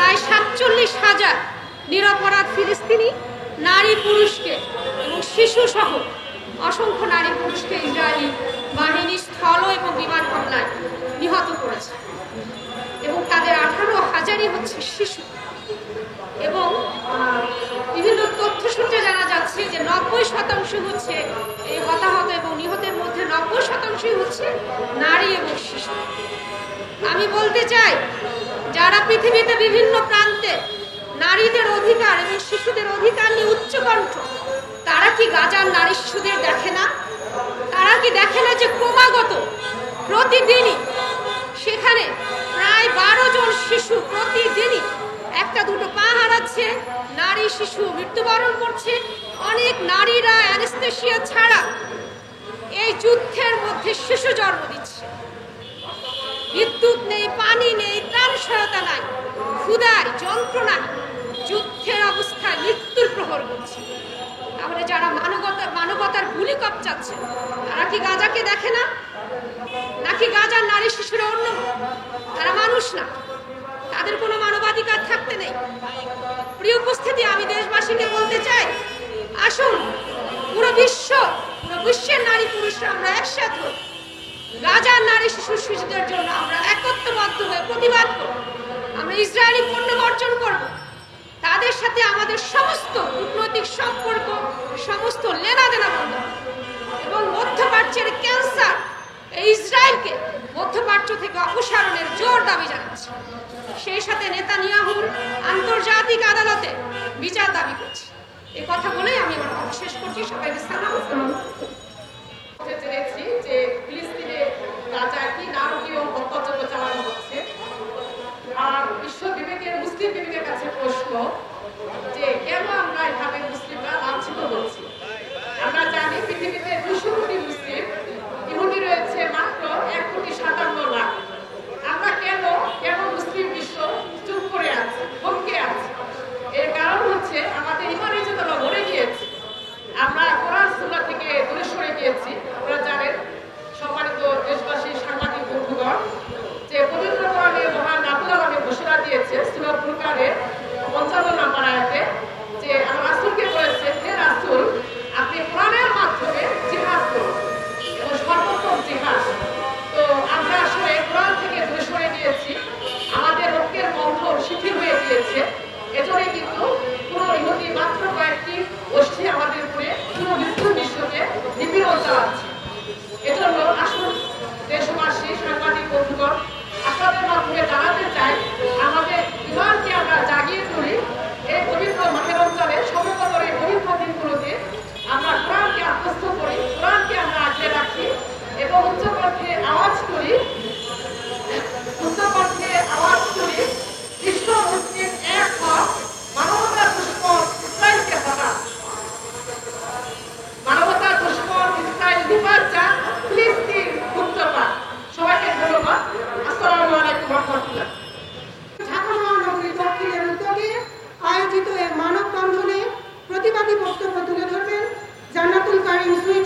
প্রায় ৪৭,০০০ নিরপরাধ ফিলিস্তিনি নারী পুরুষকে এবং শিশু সহ অসংখ্য নারী পুরুষকে ইসরায়েলি বাহিনী স্থল এবং বিমান হামলায় নিহত করেছে এবং তাদের ১৮,০০০ই হচ্ছে শিশু। এবং বিভিন্ন তথ্য সূত্রে জানা যাচ্ছে যে ৯০% হচ্ছে এই হতাহত এবং নিহতের মধ্যে ৯০%ই হচ্ছে নারী এবং শিশু। আমি বলতে চাই, যারা পৃথিবীতে বিভিন্ন প্রান্তে নারীদের অধিকার এবং শিশুদের অধিকার নিয়ে উচ্চকণ্ঠ, তারা কি গাজার নারী শিশুদের দেখে না? তারা কি দেখে না যে ক্রমাগত প্রতিদিনই সেখানে প্রায় ১২ জন শিশু প্রতিদিনই একটা দুটো পা হারাচ্ছে, নারী শিশু মৃত্যুবরণ করছে, অনেক নারীরা অ্যানেস্থেসিয়া ছাড়া এই যুদ্ধের মধ্যে শিশু জন্ম দিচ্ছে। বিদ্যুৎ নেই, পানি নেই, ত্রাণ সহায়তা নাই, ক্ষুধায় যন্ত্রণায় যুদ্ধের অবস্থায় মৃত্যুর প্রহর করছে। তাহলে যারা মানবতার ভূমিকম্প চাচ্ছে, তারা কি গাজাকে দেখে না? নাকি গাজার নারী শিশুরা অন্য? তারা মানুষ না? তাদের কোনো মানবাধিকার থাকতে নেই? প্রিয় উপস্থিতি, আমি দেশবাসীকে বলতে চাই, আসুন পুরো বিশ্বের নারী পুরুষরা আমরা একসাথে গাজার নারী শিশুদের জন্য আমরা একত্রবদ্ধ হয়ে প্রতিবাদ করব। আমরা ইসরায়েলি পণ্য বর্জন করব। তাদের সাথে আমাদের সমস্ত কূটনৈতিক সম্পর্ক, সমস্ত লেনাদেনা বন্ধ এবং মধ্যপ্রাচ্যের ক্যান্সার ইসরায়েলকে মধ্যপ্রাচ্য থেকে অপসারণের জোর দাবি জানাচ্ছে। সেই সাথে নেতানিয়াহুর আন্তর্জাতিক আদালতে বিচার দাবি করছে। এই কথা বলেই আমি আমার কথা শেষ করছি। সবাইকে সালাম। চেয়েছি যে ফিলিস্তিনে গাজায় কি নারকীয় হত্যাযজ্ঞ চালানো হচ্ছে, আর বিশ্ব বিবেকের মুসলিম বিবেকের কাছে প্রশ্ন যে কেন আমরা এভাবে মুসলিমরা লাঞ্ছিত হচ্ছি। আমরা জানি পৃথিবীতে ২০০ কোটি মুসলিম, ইহুদি রয়েছে মাত্র ১,৫৭,০০,০০০। আমরা কেন মুসলিম বিশ্ব চুপ করে আছে, থমকে আছে? এর কারণ হচ্ছে আমাদের ইমানের চেতনা মরে গিয়েছে। আমরা কোরআন সুন্নাহ থেকে দূরে সরে গিয়েছি। আপনারা জানেন, সম্মানিত দেশবাসী, সাংবাদিক বন্ধুগণ, যে পবিত্র কোরআনে মহান রাব্বুল আলামিন ঘোষণা দিয়েছে সূরা ফুরকানের ৫৫ নম্বর আয়াতে যে আমার রাসূলকে বলেছে, হে রাসূল, আপনি কোরআনের মাধ্যমে জিহাদ করুন, এবং সর্বোত্তম জিহাদ। তো আমরা আসলে কোরআন থেকে দূরে সরে গিয়েছি, আমাদের রক্তের বন্ধন শিথিল হয়ে গিয়েছে। এজন্যই কিন্তু পুরো ইহুদি মাত্র কয়েকটি গোষ্ঠী আমাদের উপরে পুরো বিশ্বকে নিপীড়ন চালাচ্ছে। এজন্য আসুন দেশবাসী, সাংবাদিক বন্ধুগণ, আপনাদের মাধ্যমে জানাতে চাই, আমাদের ইমানকে আমরা জাগিয়ে তুলি। এই পবিত্র মাহে রমজানের সর্বপ্রথম এই পবিত্র দিনগুলোতে আমরা কোরআনকে আত্মস্থ করি, কোরআনকে আমরা আগলে রাখি এবং উচ্চকণ্ঠে আওয়াজ করি, বিশ্ব মুসলিম এক হক, মানবতার দুশ্মন ইসরায়েলকে হটান, মানবতার দুশ্মন ইসরায়েল নিপাত যান, ফিলিস্তিন মুক্ত পান। সবাইকে ধন্যবাদ। আসসালামু আলাইকুম ওয়া রাহমাতুল্লাহ। ঢাকা মহানগরী দক্ষিণের উদ্যোগে আয়োজিত এই মানববন্ধনে প্রতিবাদী বক্তব্য তুলে ধরবেন জান্নাতুল কারিম সুইট